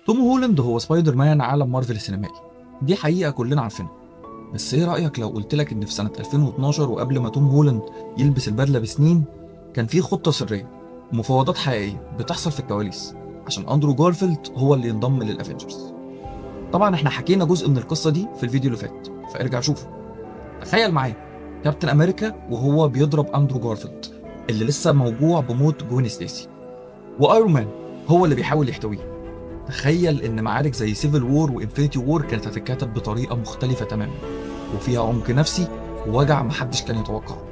توم هولاند هو سبايدر مان عالم مارفل السينمائي. دي حقيقة كلنا عارفينها. بس ايه رأيك لو قلت لك ان في سنة 2012 وقبل ما توم هولاند يلبس البدلة بسنين كان في خطة سرية ومفاوضات حقيقية بتحصل في الكواليس عشان اندرو جارفيلد هو اللي ينضم للافنجرز. طبعا احنا حكينا جزء من القصة دي في الفيديو اللي فات، فارجع شوفه. تخيل معايا كابتن امريكا وهو بيضرب اندرو جارفيلد اللي لسه موجوع بموت جوين ستيسي، وايرون مان هو اللي بيحاول يحتويه. تخيل ان معارك زي سيفل وور وانفينيتي وور كانت هتتكتب بطريقه مختلفه تماما وفيها عمق نفسي ووجع محدش كان يتوقعه.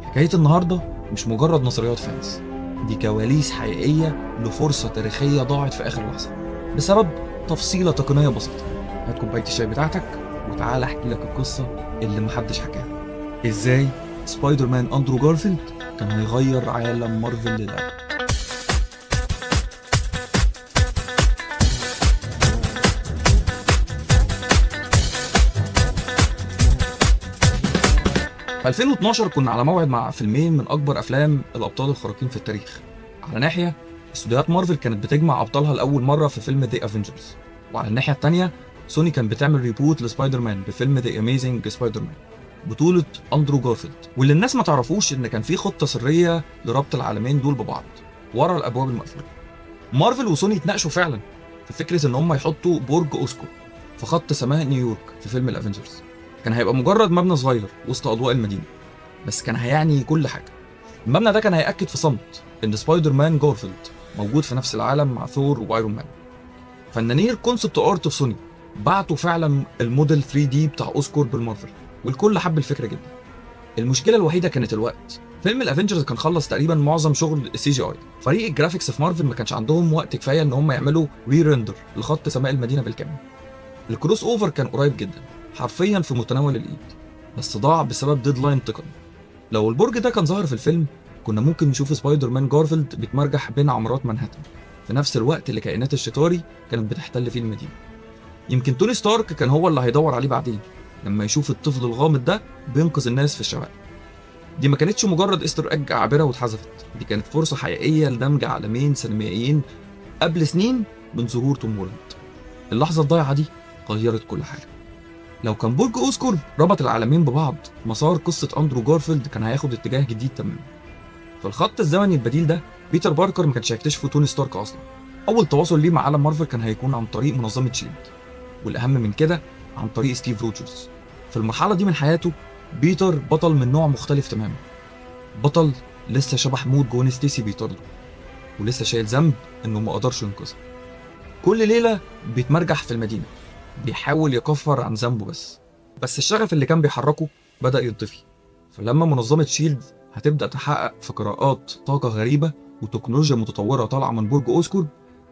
حكايه النهارده مش مجرد نظريات فانس، دي كواليس حقيقيه لفرصه تاريخيه ضاعت في اخر لحظه بسبب تفصيله تقنيه بسيطه. هات كوبايه الشاي بتاعتك وتعالى احكي لك القصه اللي محدش حكاها، ازاي سبايدر مان اندرو جارفيلد كان هيغير عالم مارفل للأبد. في 2012 كنا على موعد مع فيلمين من اكبر افلام الابطال الخارقين في التاريخ. على ناحيه استوديوهات مارفل كانت بتجمع ابطالها لاول مره في فيلم ذا افنجرز، وعلى الناحيه الثانيه سوني كان بتعمل ريبوت لسبايدر مان بفيلم ذا اميزنج سبايدر مان بطوله اندرو جارفيلد. واللي الناس ما تعرفوش ان كان في خطه سريه لربط العالمين دول ببعض ورا الابواب المقفوله. مارفل وسوني اتناقشوا فعلا في فكره ان هم يحطوا برج اوسكو في خط سماء نيويورك في فيلم الافنجرز. كان هيبقى مجرد مبنى صغير وسط اضواء المدينه، بس كان هيعني كل حاجه. المبنى ده كان هيأكد في صمت ان سبايدر مان جارفيلد موجود في نفس العالم مع ثور وايرون مان. فنانين الكونسبت ارت في سوني بعتوا فعلا الموديل 3 دي بتاع اوسكور بالمارفل، والكل حب الفكره جدا. المشكله الوحيده كانت الوقت. فيلم الافنجرز كان خلص تقريبا معظم شغل السي جي اي، فريق الجرافيكس في مارفل ما كانش عندهم وقت كفايه ان هم يعملوا ري ريندر لخط سماء المدينه بالكامل. الكروس اوفر كان قريب جدا، حرفيا في متناول الايد، بس ضاع بسبب ديدلاين تقني. لو البرج ده كان ظهر في الفيلم كنا ممكن نشوف سبايدر مان جارفيلد بيتمرجح بين عمارات مانهاتن في نفس الوقت اللي كائنات الشيطاري كانت بتحتل فيه المدينه. يمكن توني ستارك كان هو اللي هيدور عليه بعدين لما يشوف الطفل الغامض ده بينقذ الناس في الشوارع. دي ما كانتش مجرد استر ايج عابره واتحذفت، دي كانت فرصه حقيقيه لدمج عالمين سينمائيين قبل سنين من ظهور توم هولاند. اللحظه الضايعه دي غيرت كل حاجه. لو كان برج اوسكور ربط العالمين ببعض، مسار قصه اندرو جارفيلد كان هياخد اتجاه جديد تماما. في الخط الزمني البديل ده بيتر باركر ما كانش هيكتشفه توني ستارك اصلا. اول تواصل ليه مع عالم مارفل كان هيكون عن طريق منظمه شيلد، والاهم من كده عن طريق ستيف روجرز. في المرحله دي من حياته بيتر بطل من نوع مختلف تماما، بطل لسه شبح موت جوين ستيسي بيطارده، ولسه شايل ذنب انه ما قدرش ينقذها. كل ليله بيتمرجح في المدينه بيحاول يكفر عن ذنبه، بس الشغف اللي كان بيحركه بدأ ينطفي. فلما منظمة شيلد هتبدأ تحقق في قراءات طاقة غريبة وتكنولوجيا متطورة طالعة من برج أوسكور،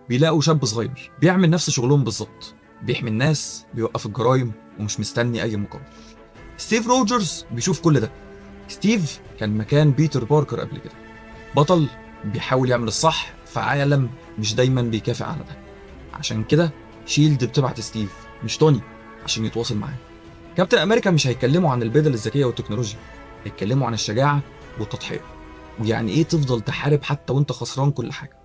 بيلاقوا شاب صغير بيعمل نفس شغلهم بالظبط، بيحمي الناس، بيوقف الجرايم، ومش مستني أي مقابل. ستيف روجرز بيشوف كل ده. ستيف كان مكان بيتر باركر قبل كده، بطل بيحاول يعمل الصح في عالم مش دايما بيكافئ على ده. عشان كده شيلد بتبعت ستيف مش توني عشان يتواصل معاه. كابتن امريكا مش هيتكلموا عن البدل الذكيه والتكنولوجيا، هيتكلموا عن الشجاعه والتضحيه، ويعني ايه تفضل تحارب حتى وانت خسران كل حاجه.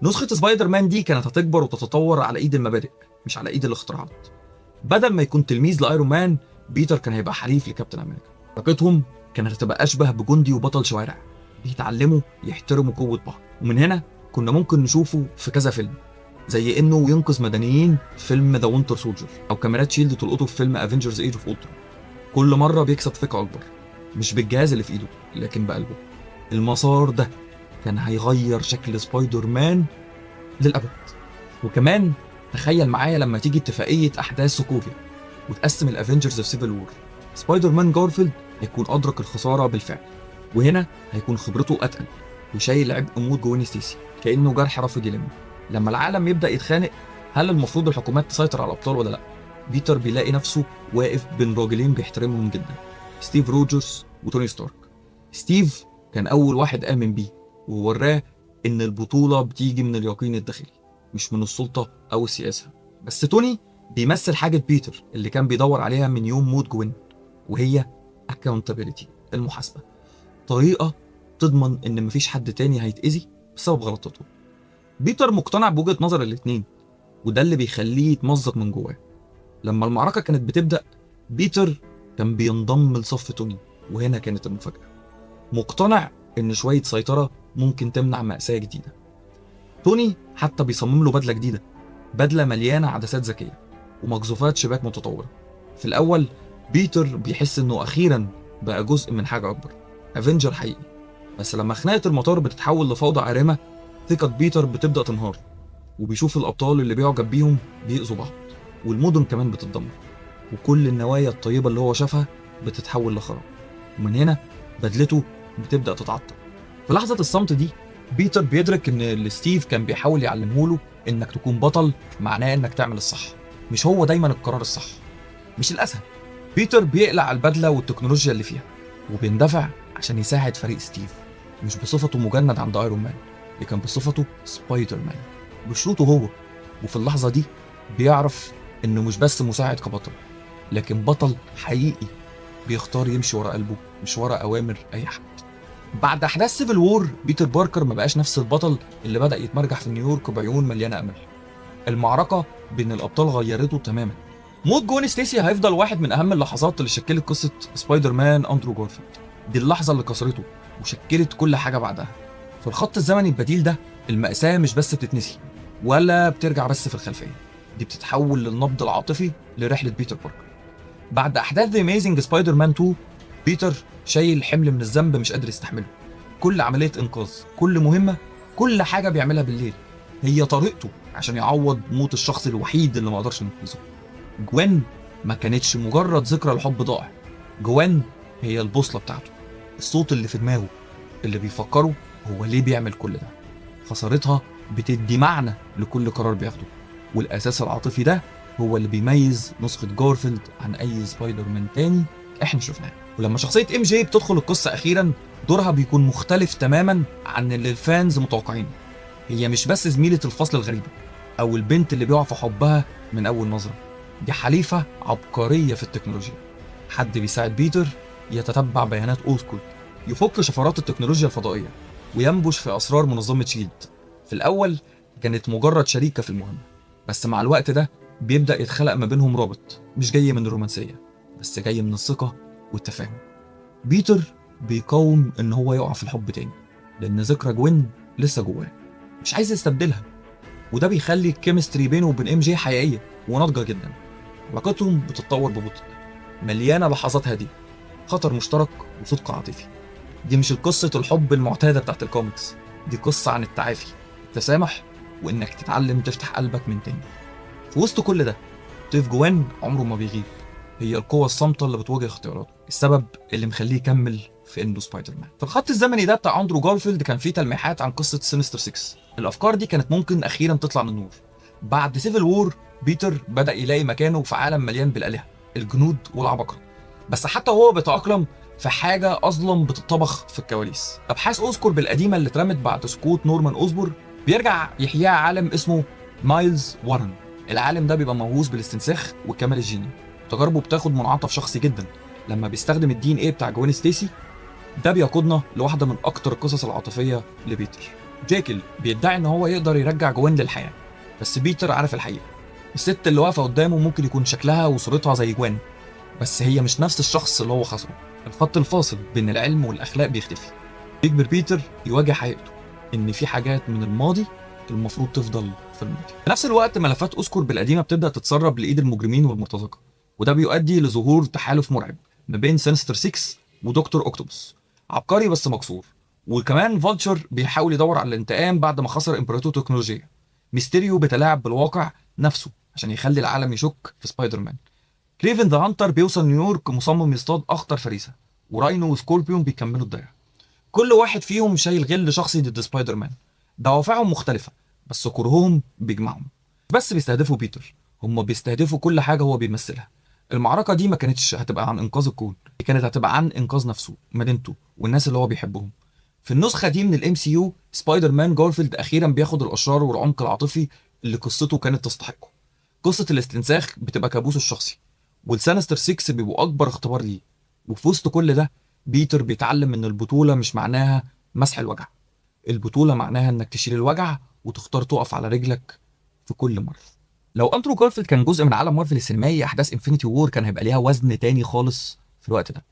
نسخه سبايدر مان دي كانت هتكبر وتتطور على ايد المبادئ مش على ايد الاختراعات. بدل ما يكون تلميذ لايرون مان، بيتر كان هيبقى حليف لكابتن امريكا. علاقتهم كانت هتبقى اشبه بجندي وبطل شوارع بيتعلموا يحترموا قوه بعض. ومن هنا كنا ممكن نشوفه في كذا فيلم، زي انه ينقذ مدنيين في فيلم ذا وينتر سولجر، او كاميرات شيلد تلقطه في فيلم افنجرز ايج اوف اولترون. كل مره بيكسب ثقه اكبر، مش بالجهاز اللي في ايده لكن بقلبه. المسار ده كان هيغير شكل سبايدر مان للابد. وكمان تخيل معايا لما تيجي اتفاقيه احداث سوكوفيا وتقسم الافنجرز في سيفل وور، سبايدر مان جارفيلد هيكون ادرك الخساره بالفعل، وهنا هيكون خبرته اتقل وشايل عبء موت جوين ستيسي كانه جرح رافض يلمه. لما العالم يبدأ يتخانق، هل المفروض الحكومات تسيطر على الأبطال ولا لأ؟ بيتر بيلاقي نفسه واقف بين راجلين بيحترمهم جدا، ستيف روجرز وتوني ستارك. ستيف كان أول واحد آمن بيه ووراه إن البطولة بتيجي من اليقين الداخلي مش من السلطة أو السياسة. بس توني بيمثل حاجة بيتر اللي كان بيدور عليها من يوم موت جوين، وهي accountability، المحاسبة، طريقة تضمن إن مفيش حد تاني هيتأذي بسبب غلطاته. بيتر مقتنع بوجهة نظر الاتنين، وده اللي بيخليه يتمزق من جواه. لما المعركة كانت بتبدأ، بيتر كان بينضم لصف توني، وهنا كانت المفاجأة. مقتنع إن شوية سيطرة ممكن تمنع مأساة جديدة. توني حتى بيصمم له بدلة جديدة، بدلة مليانة عدسات ذكية ومقذوفات شباك متطورة. في الأول بيتر بيحس إنه أخيرا بقى جزء من حاجة أكبر، افنجر حقيقي. بس لما خناقة المطار بتتحول لفوضى عارمة، ثقة بيتر بتبدأ تنهار، وبيشوف الأبطال اللي بيعجب بيهم بيأذوا بعض، والمدن كمان بتتدمر، وكل النوايا الطيبة اللي هو شافها بتتحول لخراب. ومن هنا بدلته بتبدأ تتعطل. في لحظة الصمت دي بيتر بيدرك إن اللي ستيف كان بيحاول يعلمه له إنك تكون بطل معناه إنك تعمل الصح، مش هو دايما القرار الصح، مش الأسهل. بيتر بيقلع البدلة والتكنولوجيا اللي فيها، وبيندفع عشان يساعد فريق ستيف، مش بصفته مجند عند ايرون مان، لكن بصفته سبايدر مان، بشروطه هو. وفي اللحظة دي بيعرف إنه مش بس مساعد كبطل، لكن بطل حقيقي بيختار يمشي ورا قلبه مش ورا أوامر أي حد. بعد أحداث سيفل وور، بيتر باركر ما بقاش نفس البطل اللي بدأ يتمرجح في نيويورك بعيون مليانة أمل. المعركة بين الأبطال غيرته تماما. موت جوين ستيسي هيفضل واحد من أهم اللحظات اللي شكلت قصة سبايدر مان أندرو جارفيلد. دي اللحظة اللي كسرته وشكلت كل حاجة بعدها. في الخط الزمني البديل ده، المأساة مش بس بتتنسي ولا بترجع بس في الخلفية، دي بتتحول للنبض العاطفي لرحلة بيتر باركر. بعد أحداث The Amazing Spider-Man 2، بيتر شايل حمل من الذنب مش قادر يستحمله. كل عملية إنقاذ، كل مهمة، كل حاجة بيعملها بالليل هي طريقته عشان يعوض موت الشخص الوحيد اللي ما قدرش ينقذه. جوين ما كانتش مجرد ذكرى لحب ضائع، جوين هي البوصلة بتاعته، الصوت اللي في دماغه اللي بيفكره هو ليه بيعمل كل ده. خسارتها بتدي معنى لكل قرار بياخده، والأساس العاطفي ده هو اللي بيميز نسخة جارفيلد عن أي سبايدر مان تاني احنا شفناه. ولما شخصية ام جي بتدخل القصة أخيرا، دورها بيكون مختلف تماما عن اللي الفانز متوقعينه. هي مش بس زميلة الفصل الغريبة أو البنت اللي بيقع في حبها من أول نظرة، دي حليفة عبقرية في التكنولوجيا، حد بيساعد بيتر يتتبع بيانات أوسكول، يفك شفرات التكنولوجيا الفضائية، وينبش في أسرار منظمة شيلد. في الأول كانت مجرد شريكة في المهمة، بس مع الوقت ده بيبدأ يتخلق ما بينهم رابط مش جاي من الرومانسية، بس جاي من الثقة والتفاهم. بيتر بيقاوم إن هو يقع في الحب تاني، لأن ذكرى جوين لسه جواه، مش عايز يستبدلها. وده بيخلي الكيمستري بينه وبين ام جي حقيقية وناضجة جدا. علاقتهم بتتطور ببطء، مليانة لحظات هادية، خطر مشترك وصدق عاطفي. دي مش قصة الحب المعتادة بتاعت الكوميكس، دي قصة عن التعافي، التسامح، وإنك تتعلم تفتح قلبك من تاني. في وسط كل ده، ستيف جوين عمره ما بيغيب، هي القوة الصامتة اللي بتواجه اختياراته، السبب اللي مخليه يكمل في إنه سبايدر مان. في الخط الزمني ده بتاع أندرو جارفيلد كان فيه تلميحات عن قصة سينستر 6. الأفكار دي كانت ممكن أخيرا تطلع للنور. بعد سيفل وور، بيتر بدأ يلاقي مكانه في عالم مليان بالآلهة، الجنود والعباقرة، بس حتى هو بيتأقلم في حاجة أظلم بتطبخ في الكواليس. أبحاث أوسكورب القديمة اللي اترمت بعد سقوط نورمان أوزبور بيرجع يحييها عالم اسمه مايلز وارن. العالم ده بيبقى موهوس بالاستنساخ والكمال الجيني، تجاربه بتاخد منعطف شخصي جدا لما بيستخدم الدي ان ايه بتاع جوين ستيسي. ده بيقودنا لواحدة من أكتر القصص العاطفية لبيتر. جيكل بيدعي إن هو يقدر يرجع جوين للحياة، بس بيتر عارف الحقيقة، الست اللي واقفة قدامه ممكن يكون شكلها وصورتها زي جوين، بس هي مش نفس الشخص اللي هو خسره. الخط الفاصل بين العلم والأخلاق بيختفي. بيكبر بيتر يواجه حقيقته، إن في حاجات من الماضي المفروض تفضل في الماضي. في نفس الوقت ملفات أوسكورب القديمة بتبدأ تتسرب لإيد المجرمين والمرتزقة، وده بيؤدي لظهور تحالف مرعب ما بين سينستر 6 ودكتور أوكتوبوس، عبقري بس مكسور. وكمان فولتشر بيحاول يدور على الانتقام بعد ما خسر إمبراطور تكنولوجيا. ميستيريو بيتلاعب بالواقع نفسه عشان يخلي العالم يشك في سبايدر مان. كريفن ذا هانتر بيوصل نيويورك مصمم يصطاد أخطر فريسة، وراينو وسكوربيون بيكملوا الدايرة. كل واحد فيهم شايل غل شخصي ضد سبايدر مان، دوافعهم مختلفة بس كرههم بيجمعهم. بس بيستهدفوا بيتر، هم بيستهدفوا كل حاجة هو بيمثلها. المعركة دي ما كانتش هتبقى عن إنقاذ الكون، دي كانت هتبقى عن إنقاذ نفسه، مدينته، والناس اللي هو بيحبهم. في النسخة دي من الام سي يو، سبايدر مان جارفيلد أخيرا بياخد الأشرار والعمق العاطفي اللي قصته كانت تستحقه. قصة الاستنساخ بتبقى كابوسه الشخصي، والسانستر 6 بيبقوا أكبر اختبار ليه. وفي وسط كل ده، بيتر بيتعلم إن البطولة مش معناها مسح الوجع، البطولة معناها إنك تشيل الوجع وتختار تقف على رجلك في كل مرة. لو اندرو جارفيلد كان جزء من عالم مارفل السينمائي، احداث انفينيتي وور كان هيبقى ليها وزن تاني خالص في الوقت ده.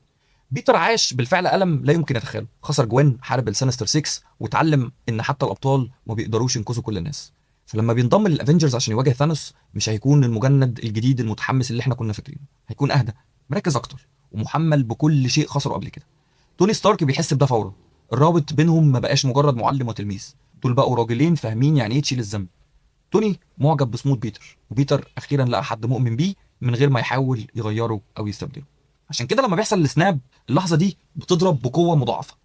بيتر عاش بالفعل ألم لا يمكن يتخيله، خسر جوين، حارب السينستر 6، واتعلم ان حتى الابطال ما بيقدروش ينقذوا كل الناس. فلما بينضم للافنجرز عشان يواجه ثانوس، مش هيكون المجند الجديد المتحمس اللي احنا كنا فاكرينه، هيكون اهدى، مركز اكتر، ومحمل بكل شيء خسره قبل كده. توني ستارك بيحس بده فورا، الرابط بينهم ما بقاش مجرد معلم وتلميذ، دول بقوا راجلين فاهمين يعني ايه تشيل الذنب. توني معجب بصمود بيتر، وبيتر اخيرا لقى حد مؤمن بيه من غير ما يحاول يغيره او يستبدله. عشان كده لما بيحصل السناب، اللحظه دي بتضرب بقوه مضاعفه،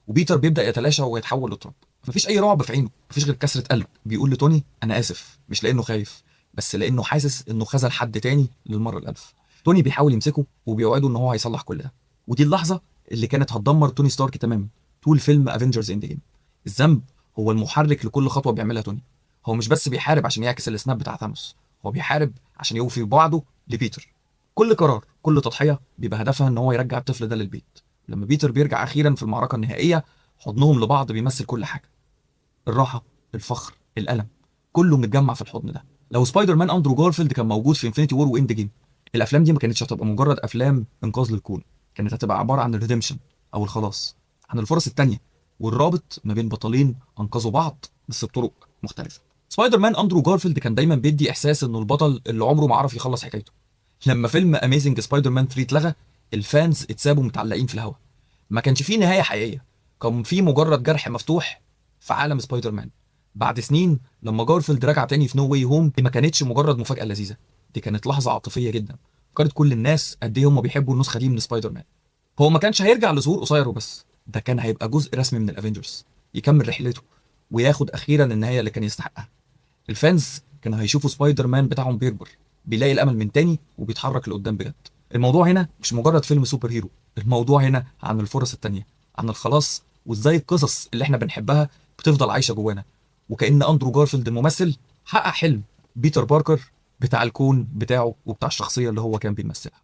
وبيتر بيبدا يتلاشى ويتحول لتراب. مفيش اي رعب في عينه، مفيش غير كسره قلب بيقول لتوني انا اسف، مش لانه خايف، بس لانه حاسس انه خذل حد تاني للمره الالف. توني بيحاول يمسكه وبيوعده ان هو هيصلح كل ده، ودي اللحظه اللي كانت هتدمر توني ستارك تماما طول فيلم افنجرز اند جيم. الذنب هو المحرك لكل خطوه بيعملها توني. هو مش بس بيحارب عشان يعكس السناب بتاع ثانوس، هو بيحارب عشان يوفي بوعده لبيتر. كل قرار، كل تضحيه بيبقى هدفها ان هو يرجع الطفل ده للبيت. لما بيتر بيرجع اخيرا في المعركه النهائيه، حضنهم لبعض بيمثل كل حاجه، الراحه، الفخر، الالم، كله متجمع في الحضن ده. لو سبايدر مان اندرو جارفيلد كان موجود في انفينيتي وور واند جيم، الافلام دي ما كانتش هتبقى مجرد افلام انقاذ للكون، كانت هتبقى عباره عن الريديمشن او الخلاص، عن الفرص التانيه، والرابط ما بين بطلين انقذوا بعض بس بطرق مختلفه. سبايدر مان اندرو جارفيلد كان دايما بيدي احساس انه البطل اللي عمره ما عرف يخلص حكايته. لما فيلم اميزنج سبايدر مان 3 اتلغى، الفانز اتسابوا متعلقين في الهوا. ما كانش فيه نهايه حقيقيه، كان فيه مجرد جرح مفتوح في عالم سبايدر مان. بعد سنين لما جارفيلد رجع تاني في نو واي هوم، دي ما كانتش مجرد مفاجاه لذيذه، دي كانت لحظه عاطفيه جدا، فكرت كل الناس قد ايه هم بيحبوا النسخه دي من سبايدر مان. هو ما كانش هيرجع لظهور قصير وبس، ده كان هيبقى جزء رسمي من الافنجرز، يكمل رحلته وياخد اخيرا النهايه اللي كان يستحقها. الفانز كانوا هيشوفوا سبايدر مان بتاعهم بيكبر، بيلاقي الامل من تاني وبيتحرك لقدام بجد. الموضوع هنا مش مجرد فيلم سوبر هيرو، الموضوع هنا عن الفرص التانية، عن الخلاص، وازاي القصص اللي احنا بنحبها بتفضل عايشه جوانا. وكأن اندرو جارفيلد الممثل حقق حلم بيتر باركر بتاع الكون بتاعه وبتاع الشخصيه اللي هو كان بيمثلها.